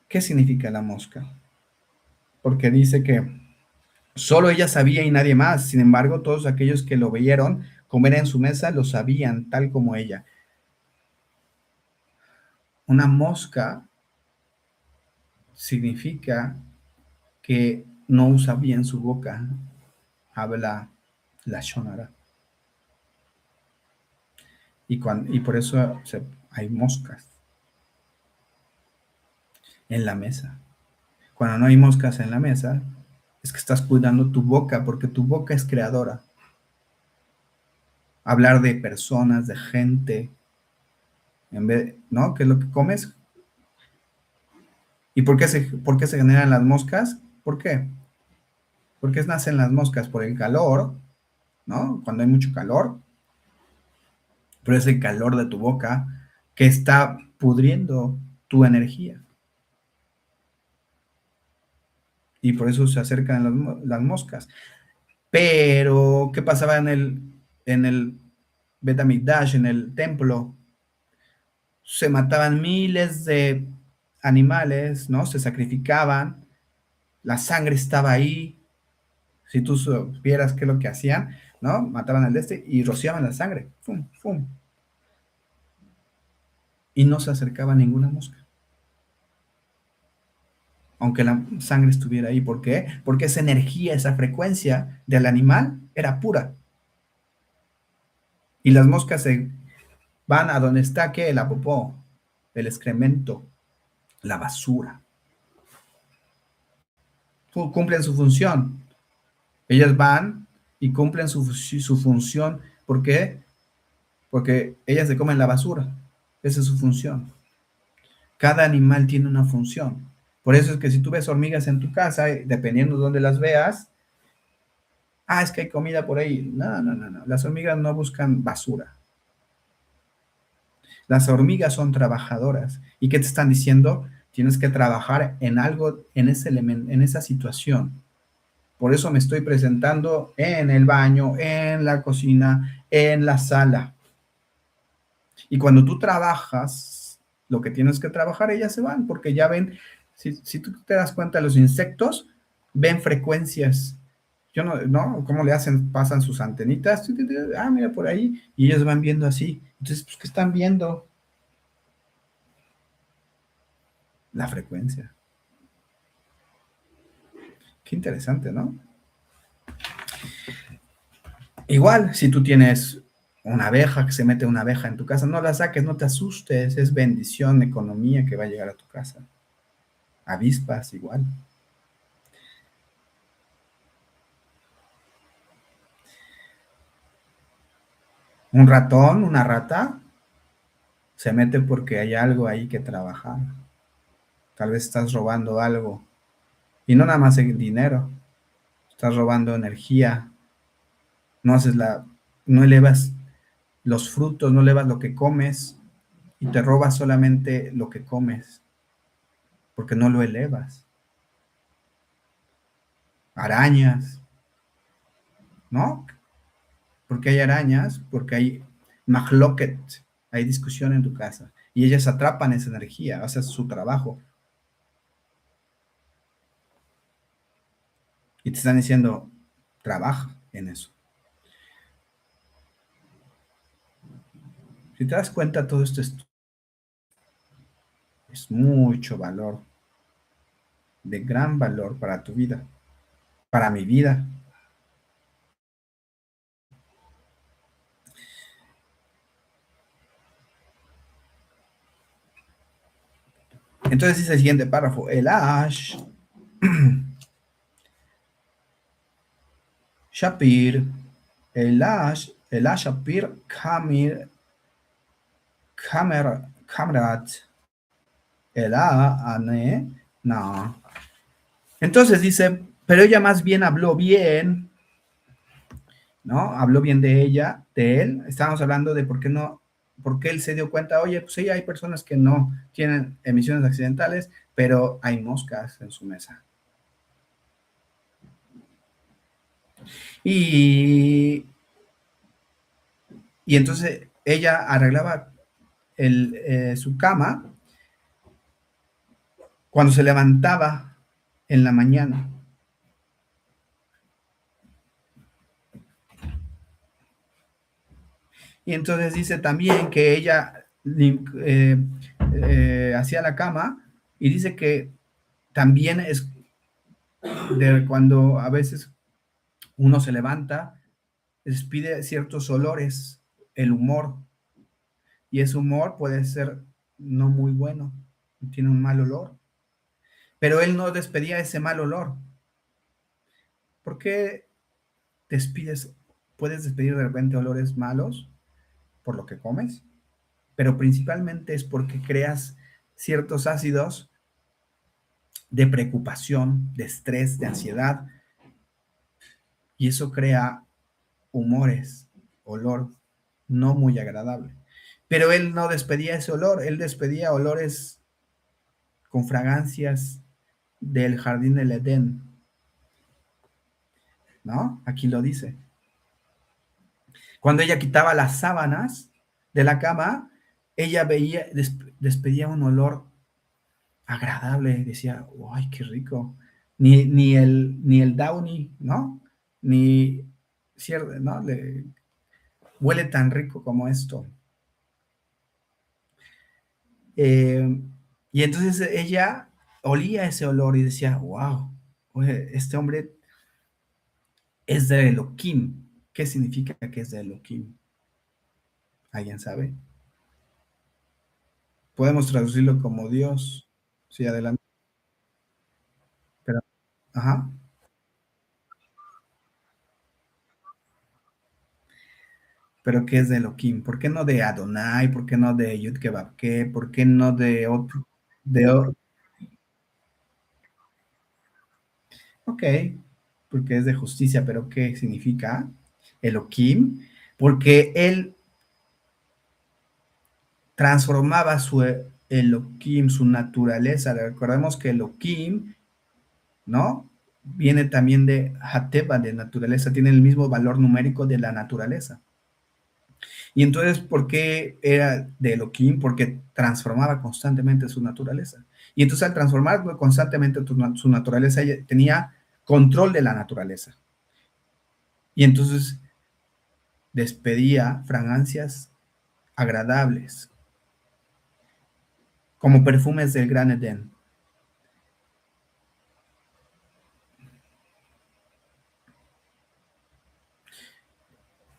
¿Qué significa la mosca? Porque dice que solo ella sabía y nadie más. Sin embargo, todos aquellos que lo vieron comer en su mesa lo sabían, tal como ella. Una mosca significa que no usa bien su boca, habla la shonara. Y por eso hay moscas en la mesa. Cuando no hay moscas en la mesa, es que estás cuidando tu boca, porque tu boca es creadora. Hablar de personas, de gente, en vez, ¿no? ¿Qué es lo que comes? ¿Y por qué se generan las moscas? ¿Por qué? ¿Por qué nacen las moscas? Por el calor, ¿no? Cuando hay mucho calor, pero es el calor de tu boca que está pudriendo tu energía. Y por eso se acercan las moscas. Pero, ¿qué pasaba en el Bet HaMikdash, en el templo? Se mataban miles de animales, ¿no? Se sacrificaban, la sangre estaba ahí. Si tú supieras qué es lo que hacían, ¿no? Mataban al y rociaban la sangre. ¡Fum, fum! Y no se acercaba ninguna mosca. Aunque la sangre estuviera ahí. ¿Por qué? Porque esa energía, esa frecuencia del animal era pura. Y las moscas se van a donde está, ¿qué? La popó, el excremento, la basura. Cumplen su función. Ellas van y cumplen su función. ¿Por qué? Porque ellas se comen la basura. Esa es su función. Cada animal tiene una función. Por eso es que si tú ves hormigas en tu casa, dependiendo de dónde las veas, es que hay comida por ahí. No, no, no, no. Las hormigas no buscan basura. Las hormigas son trabajadoras. ¿Y qué te están diciendo? Tienes que trabajar en algo, en ese elemento, en esa situación. Por eso me estoy presentando en el baño, en la cocina, en la sala. Y cuando tú trabajas lo que tienes que trabajar, ellas se van, porque ya ven, si tú te das cuenta, los insectos ven frecuencias. Yo no, ¿cómo le hacen? Pasan sus antenitas, mira por ahí, y ellos van viendo así. Entonces, pues, ¿qué están viendo? La frecuencia. Qué interesante, ¿no? Igual, si tú tienes una abeja, que se mete una abeja en tu casa, no la saques, no te asustes, es bendición, economía que va a llegar a tu casa. Avispas, igual. Un ratón, una rata, se mete porque hay algo ahí que trabajar. Tal vez estás robando algo. Y no nada más el dinero. Estás robando energía. No haces no elevas los frutos, no elevas lo que comes. Y te robas solamente lo que comes. Porque no lo elevas. Arañas, ¿no? Porque hay arañas, porque hay mahloket, hay discusión en tu casa. y ellas atrapan esa energía, o sea, su trabajo. Y te están diciendo, trabaja en eso. Si te das cuenta, todo esto es mucho valor, de gran valor para tu vida, para mi vida. Entonces dice el siguiente párrafo, el Ash Shapir, el Ash Shapir Kamrat, el A Ane, no. Entonces dice, pero ella más bien habló bien, ¿no? Habló bien de ella, de él. Estábamos hablando de por qué no, por qué él se dio cuenta, oye, pues sí, hay personas que no tienen emisiones accidentales, pero hay moscas en su mesa. Y, y entonces ella arreglaba su cama cuando se levantaba en la mañana. Y entonces dice también que ella hacía la cama y dice que también es de cuando a veces uno se levanta, despide ciertos olores, el humor, y ese humor puede ser no muy bueno, tiene un mal olor, pero él no despedía ese mal olor. ¿Por qué despides, puedes despedir de repente olores malos por lo que comes? Pero principalmente es porque creas ciertos ácidos de preocupación, de estrés, de ansiedad, y eso crea humores, olor no muy agradable. Pero él no despedía ese olor, él despedía olores con fragancias del jardín del Edén, ¿no? Aquí lo dice. Cuando ella quitaba las sábanas de la cama, ella veía, despedía un olor agradable, decía, ¡ay, qué rico! Ni el Downy, ¿no? Ni, ¿no? Huele tan rico como esto. Y entonces ella olía ese olor y decía, wow, este hombre es de Elohim. ¿Qué significa que es de Elohim? ¿Alguien sabe? Podemos traducirlo como Dios. Sí, adelante. Pero, ajá. Pero ¿qué es de Elohim? ¿Por qué no de Adonai? ¿Por qué no de Yud Kevavke? ¿Por qué no de otro? Ok, porque es de justicia, pero ¿qué significa Elohim? Porque él transformaba su Elohim, su naturaleza. Recordemos que Elohim, ¿no? Viene también de Hateba, de naturaleza, tiene el mismo valor numérico de la naturaleza. Y entonces, ¿por qué era de Elohim? Porque transformaba constantemente su naturaleza. Y entonces, al transformar constantemente su naturaleza, ella tenía control de la naturaleza. Y entonces despedía fragancias agradables, como perfumes del Gran Edén.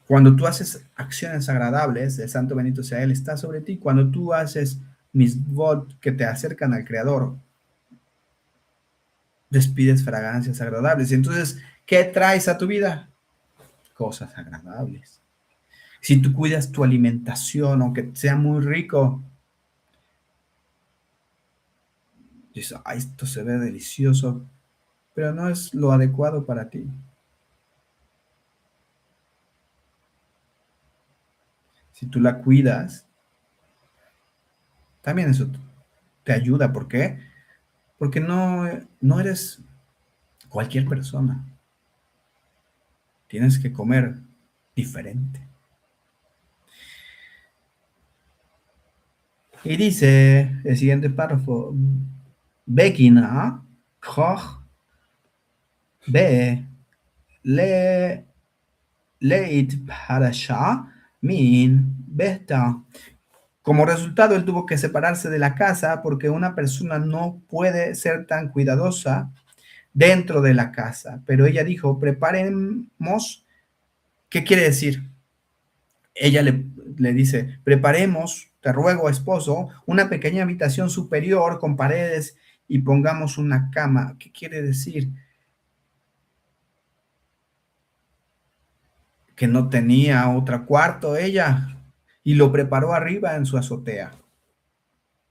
Cuando tú haces acciones agradables, el Santo Benito sea Él está sobre ti. Cuando tú haces misbot que te acercan al Creador, despides fragancias agradables. Entonces, ¿qué traes a tu vida? Cosas agradables. Si tú cuidas tu alimentación, aunque sea muy rico, dices, ay, esto se ve delicioso, pero no es lo adecuado para ti. Si tú la cuidas, también eso te ayuda. ¿Por qué? Porque no eres cualquier persona. Tienes que comer diferente. Y dice el siguiente párrafo, Bekina, Koch, Be, Le, Leit Parasha, Min, Beta. Como resultado, él tuvo que separarse de la casa porque una persona no puede ser tan cuidadosa dentro de la casa. Pero ella dijo, preparemos, ¿qué quiere decir? Ella le dice, preparemos, te ruego, esposo, una pequeña habitación superior con paredes y pongamos una cama. ¿Qué quiere decir? Que no tenía otro cuarto ella y lo preparó arriba en su azotea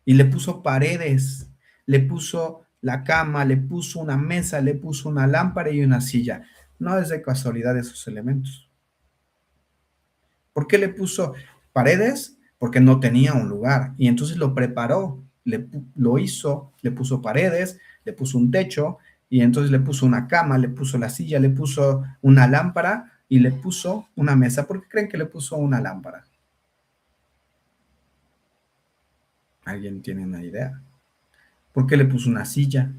y le puso paredes, le puso la cama, le puso una mesa, le puso una lámpara y una silla. No es de casualidad esos elementos. ¿Por qué le puso paredes? Porque no tenía un lugar y entonces lo preparó, lo hizo, le puso paredes, le puso un techo y entonces le puso una cama, le puso la silla, le puso una lámpara y le puso una mesa. ¿Por qué creen que le puso una lámpara? ¿Alguien tiene una idea? ¿Por qué le puso una silla?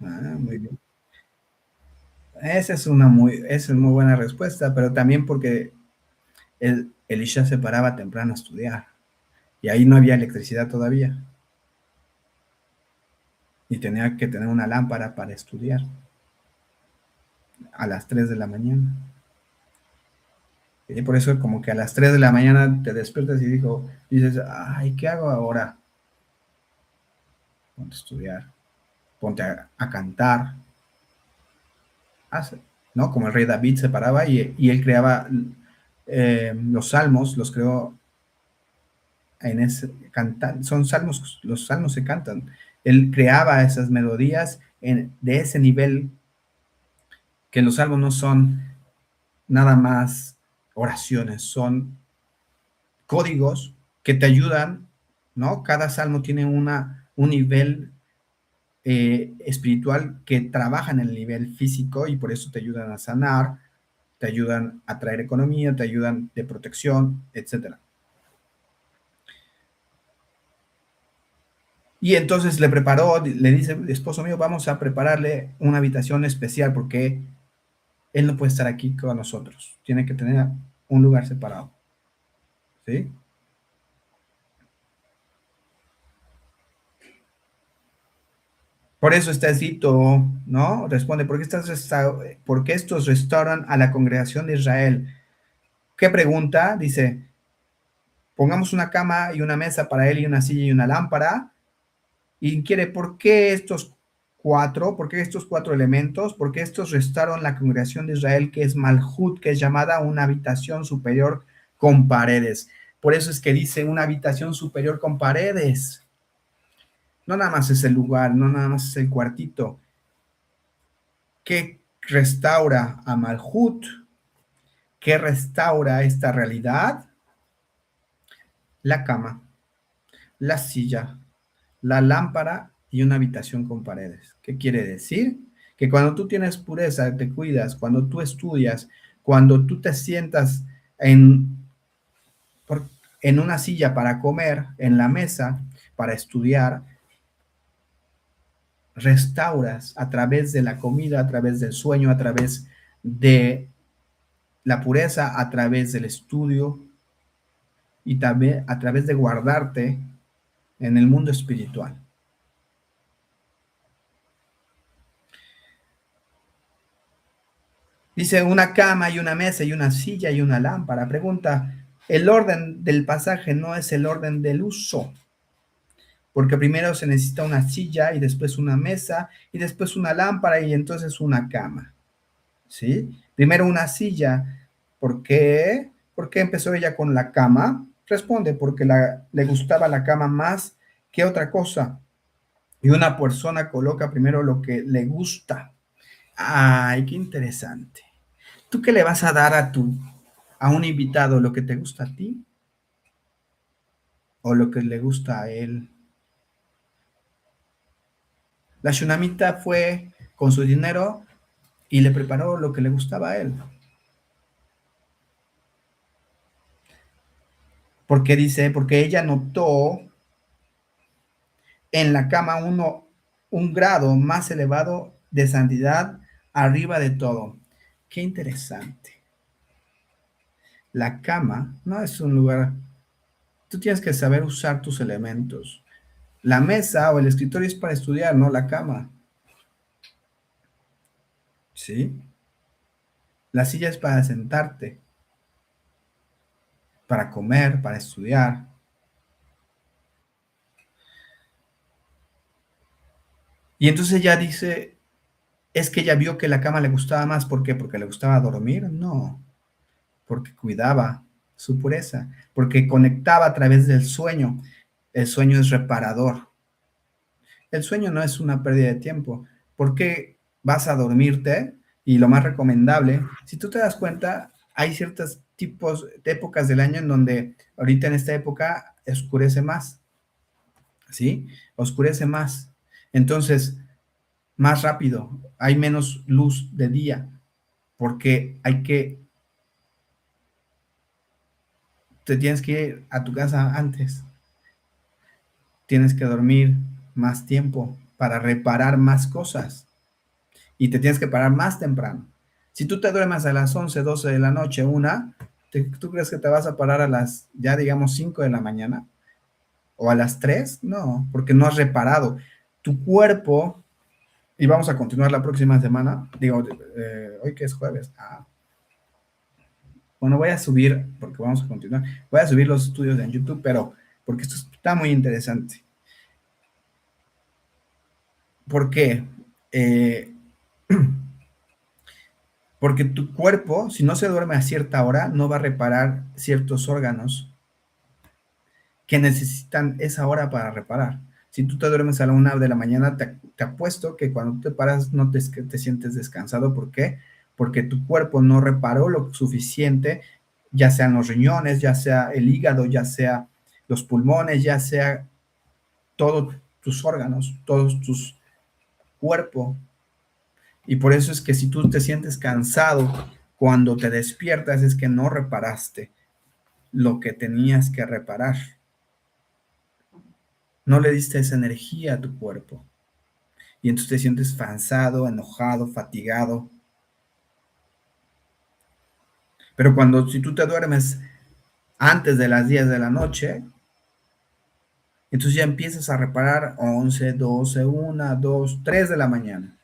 Ah, muy bien. Esa es muy buena respuesta, pero también porque Elisha se paraba temprano a estudiar y ahí no había electricidad todavía y tenía que tener una lámpara para estudiar a las 3 de la mañana. Y por eso como que a las 3 de la mañana te despiertas y dices, ay, ¿qué hago ahora? Ponte a estudiar, ponte a cantar, hace, ¿no? Como el rey David se paraba y él creaba los salmos, los creó en ese cantar, son salmos, los salmos se cantan. Él creaba esas melodías de ese nivel que los salmos no son nada más oraciones, son códigos que te ayudan, ¿no? Cada salmo tiene un nivel espiritual que trabaja en el nivel físico y por eso te ayudan a sanar, te ayudan a traer economía, te ayudan de protección, etcétera. Y entonces le preparó, le dice, esposo mío, vamos a prepararle una habitación especial porque él no puede estar aquí con nosotros. Tiene que tener un lugar separado. ¿Sí? Por eso está escrito, ¿no? Responde, ¿por qué estos restauran a la congregación de Israel? ¿Qué pregunta? Dice, pongamos una cama y una mesa para él y una silla y una lámpara. Y quiere, ¿por qué estos cuatro elementos? Porque estos restaron la congregación de Israel, que es Malhut, que es llamada una habitación superior con paredes. Por eso es que dice una habitación superior con paredes. No nada más es el lugar, no nada más es el cuartito. ¿Qué restaura a Malhut? ¿Qué restaura esta realidad? La cama, la silla, la lámpara y una habitación con paredes. ¿Qué quiere decir? Que cuando tú tienes pureza, te cuidas, cuando tú estudias, cuando tú te sientas en, en una silla para comer, en la mesa para estudiar, restauras a través de la comida, a través del sueño, a través de la pureza, a través del estudio y también a través de guardarte en el mundo espiritual. Dice una cama y una mesa y una silla y una lámpara. Pregunta, el orden del pasaje no es el orden del uso, porque primero se necesita una silla y después una mesa y después una lámpara y entonces una cama. ¿Sí? Primero una silla. ¿Por qué? ¿Por qué empezó ella con la cama? Responde, porque le gustaba la cama más que otra cosa. Y una persona coloca primero lo que le gusta. Ay, qué interesante. ¿Tú qué le vas a dar a un invitado? ¿Lo que te gusta a ti o lo que le gusta a él? La Shunamita fue con su dinero, y le preparó lo que le gustaba a él. Porque dice, porque ella notó en la cama un grado más elevado de santidad arriba de todo. Qué interesante. La cama no es un lugar, tú tienes que saber usar tus elementos. La mesa o el escritorio es para estudiar, no la cama. ¿Sí? La silla es para sentarte, para comer, para estudiar. Y entonces ella dice, es que ella vio que la cama le gustaba más. ¿Por qué? ¿Porque le gustaba dormir? No, porque cuidaba su pureza, porque conectaba a través del sueño. El sueño es reparador. El sueño no es una pérdida de tiempo. ¿Por qué vas a dormirte? Y lo más recomendable, si tú te das cuenta, hay ciertos tipos de épocas del año en donde ahorita en esta época oscurece más, ¿sí? Oscurece más. Entonces, más rápido, hay menos luz de día, porque te tienes que ir a tu casa antes, tienes que dormir más tiempo para reparar más cosas y te tienes que parar más temprano. Si tú te duermes a las 11, 12 de la noche, ¿tú crees que te vas a parar a las, ya digamos, 5 de la mañana? ¿O a las 3? No, porque no has reparado. Tu cuerpo, y vamos a continuar la próxima semana, digo, hoy que es jueves. Bueno, voy a subir, porque vamos a continuar, voy a subir los estudios en YouTube, pero porque esto está muy interesante. ¿Por qué? Eh, porque tu cuerpo, si no se duerme a cierta hora, no va a reparar ciertos órganos que necesitan esa hora para reparar. Si tú te duermes a la 1 de la mañana, te apuesto que cuando te paras no te sientes descansado. ¿Por qué? Porque tu cuerpo no reparó lo suficiente, ya sean los riñones, ya sea el hígado, ya sea los pulmones, ya sea todos tus órganos, todos tus cuerpos. Y por eso es que si tú te sientes cansado cuando te despiertas, es que no reparaste lo que tenías que reparar. No le diste esa energía a tu cuerpo. Y entonces te sientes cansado, enojado, fatigado. Pero si tú te duermes antes de las 10 de la noche, entonces ya empiezas a reparar 11, 12, 1, 2, 3 de la mañana.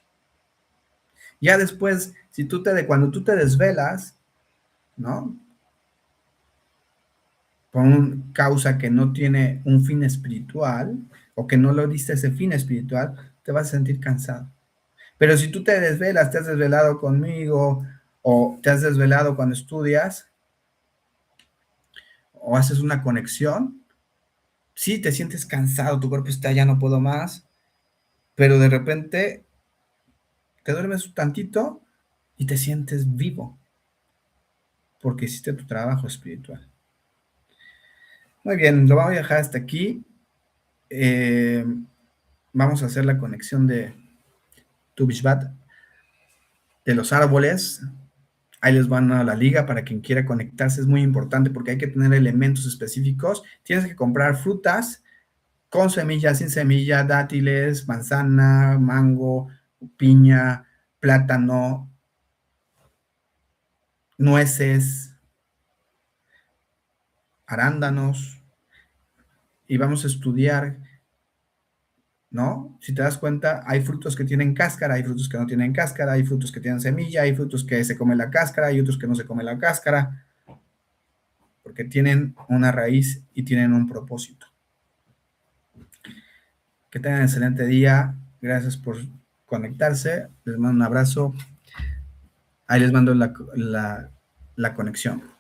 Ya después, cuando tú te desvelas, ¿no? Por una causa que no tiene un fin espiritual, o que no lo diste ese fin espiritual, te vas a sentir cansado. Pero si tú te desvelas, te has desvelado conmigo, o te has desvelado cuando estudias, o haces una conexión, sí te sientes cansado, tu cuerpo está, ya no puedo más, pero de repente te duermes un tantito y te sientes vivo, porque hiciste tu trabajo espiritual. Muy bien, lo vamos a dejar hasta aquí. Vamos a hacer la conexión de Tu Bishvat, de los árboles. Ahí les van a la liga para quien quiera conectarse. Es muy importante porque hay que tener elementos específicos. Tienes que comprar frutas con semilla, sin semilla, dátiles, manzana, mango, piña, plátano, nueces, arándanos, y vamos a estudiar, ¿no? Si te das cuenta, hay frutos que tienen cáscara, hay frutos que no tienen cáscara, hay frutos que tienen semilla, hay frutos que se comen la cáscara, hay otros que no se comen la cáscara, porque tienen una raíz y tienen un propósito. Que tengan un excelente día. Gracias por conectarse. Les mando un abrazo. Ahí les mando la conexión.